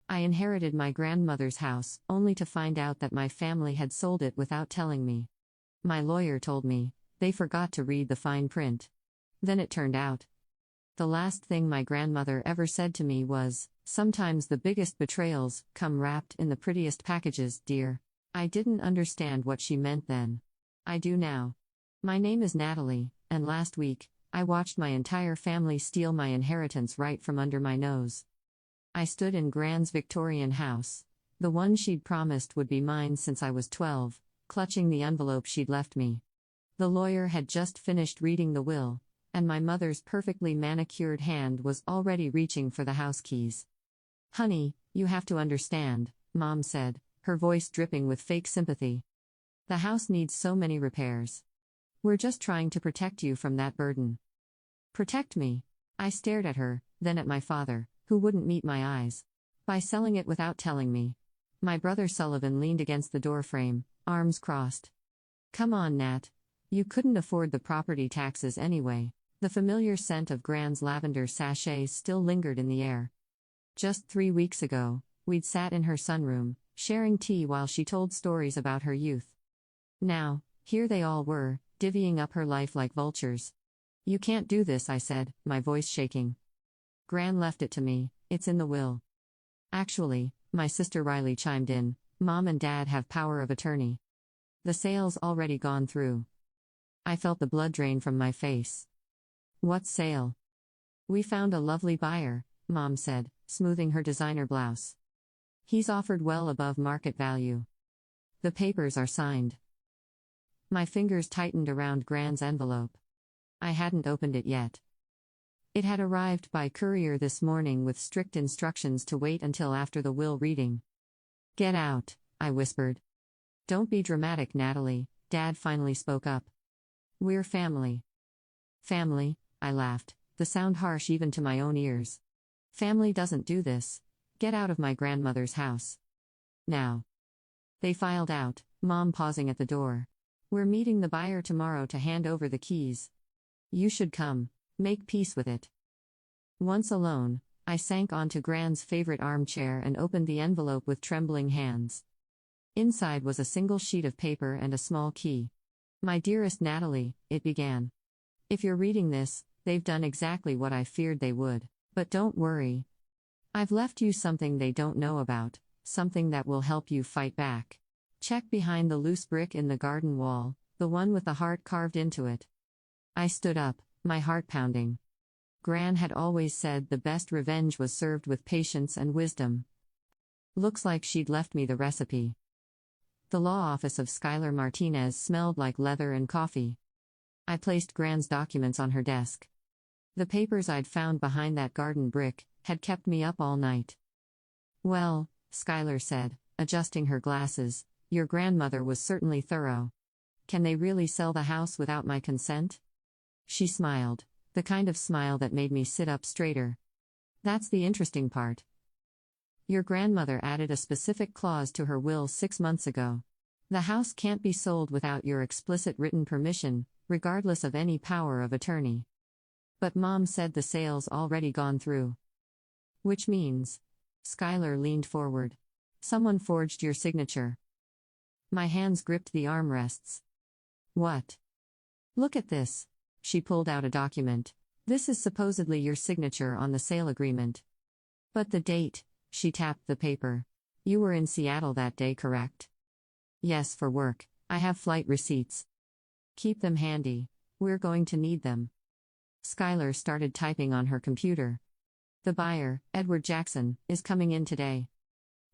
I inherited my grandmother's house, only to find out that my family had sold it without telling me. My lawyer told me, they forgot to read the fine print. Then it turned out. The last thing my grandmother ever said to me was, "Sometimes the biggest betrayals come wrapped in the prettiest packages, dear." I didn't understand what she meant then. I do now. My name is Natalie, and last week, I watched my entire family steal my inheritance right from under my nose. I stood in Gran's Victorian house, the one she'd promised would be mine since I was 12, clutching the envelope she'd left me. The lawyer had just finished reading the will, and my mother's perfectly manicured hand was already reaching for the house keys. "Honey, you have to understand," Mom said, her voice dripping with fake sympathy. "The house needs so many repairs. We're just trying to protect you from that burden." Protect me? I stared at her, then at my father, who wouldn't meet my eyes. By selling it without telling me. My brother Sullivan leaned against the doorframe, arms crossed. "Come on, Nat. You couldn't afford the property taxes anyway." The familiar scent of Gran's lavender sachets still lingered in the air. Just 3 weeks ago, we'd sat in her sunroom, sharing tea while she told stories about her youth. Now, here they all were, divvying up her life like vultures. "You can't do this," I said, my voice shaking. "Gran left it to me, it's in the will." "Actually," my sister Riley chimed in, "Mom and Dad have power of attorney. The sale's already gone through." I felt the blood drain from my face. "What sale?" "We found a lovely buyer," Mom said, smoothing her designer blouse. "He's offered well above market value. The papers are signed." My fingers tightened around Gran's envelope. I hadn't opened it yet. It had arrived by courier this morning with strict instructions to wait until after the will reading. "Get out," I whispered. "Don't be dramatic, Natalie," Dad finally spoke up. "We're family." "Family?" I laughed, the sound harsh even to my own ears. "Family doesn't do this. Get out of my grandmother's house. Now." They filed out, Mom pausing at the door. "We're meeting the buyer tomorrow to hand over the keys. You should come, make peace with it." Once alone, I sank onto Gran's favorite armchair and opened the envelope with trembling hands. Inside was a single sheet of paper and a small key. "My dearest Natalie," it began. "If you're reading this, they've done exactly what I feared they would. But don't worry. I've left you something they don't know about, something that will help you fight back. Check behind the loose brick in the garden wall, the one with the heart carved into it." I stood up, my heart pounding. Gran had always said the best revenge was served with patience and wisdom. Looks like she'd left me the recipe. The law office of Skylar Martinez smelled like leather and coffee. I placed Gran's documents on her desk. The papers I'd found behind that garden brick had kept me up all night. "Well," Skylar said, adjusting her glasses, "your grandmother was certainly thorough. Can they really sell the house without my consent?" She smiled, the kind of smile that made me sit up straighter. "That's the interesting part. Your grandmother added a specific clause to her will 6 months ago. The house can't be sold without your explicit written permission, regardless of any power of attorney. But Mom said the sale's already gone through." "Which means?" Skylar leaned forward. "Someone forged your signature." My hands gripped the armrests. "What?" "Look at this." She pulled out a document. "This is supposedly your signature on the sale agreement." "But the date," she tapped the paper. "You were in Seattle that day, correct?" "Yes, for work. I have flight receipts." "Keep them handy. We're going to need them." Skylar started typing on her computer. "The buyer, Edward Jackson, is coming in today.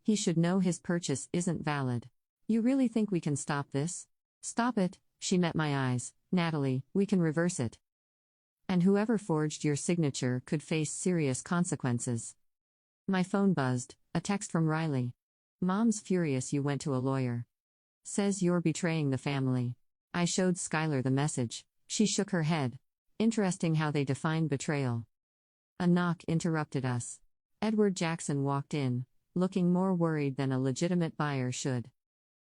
He should know his purchase isn't valid. You really think we can stop this?" "Stop it," she met my eyes. "Natalie, we can reverse it. And whoever forged your signature could face serious consequences." My phone buzzed, a text from Riley. "Mom's furious you went to a lawyer. Says you're betraying the family." I showed Skylar the message. She shook her head. Interesting how they define betrayal. A knock interrupted us. Edward Jackson walked in, looking more worried than a legitimate buyer should.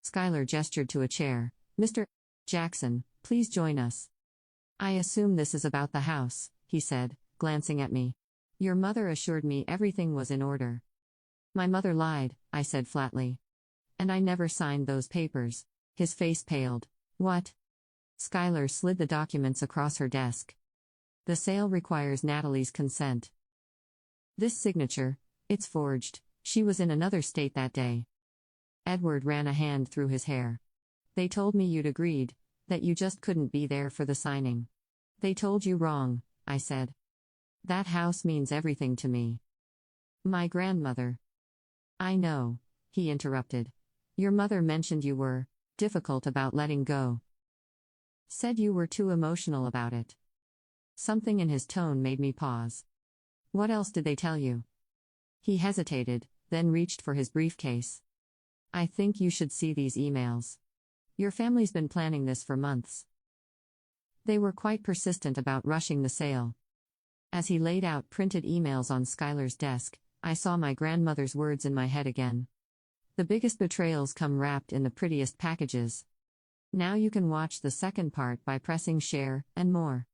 Skylar gestured to a chair. "Mr. Jackson, please join us." "I assume this is about the house," he said, glancing at me. "Your mother assured me everything was in order." My mother lied, I said flatly. And I never signed those papers. His face paled. What? Skylar slid the documents across her desk. The sale requires Natalie's consent. This signature, it's forged. She was in another state that day. Edward ran a hand through his hair. They told me you'd agreed, that you just couldn't be there for the signing. They told you wrong, I said. That house means everything to me. My grandmother. I know, he interrupted. Your mother mentioned you were difficult about letting go. Said you were too emotional about it. Something in his tone made me pause. What else did they tell you? He hesitated, then reached for his briefcase. I think you should see these emails. Your family's been planning this for months. They were quite persistent about rushing the sale. As he laid out printed emails on Skylar's desk, I saw my grandmother's words in my head again. The biggest betrayals come wrapped in the prettiest packages. Now you can watch the second part by pressing share, and more.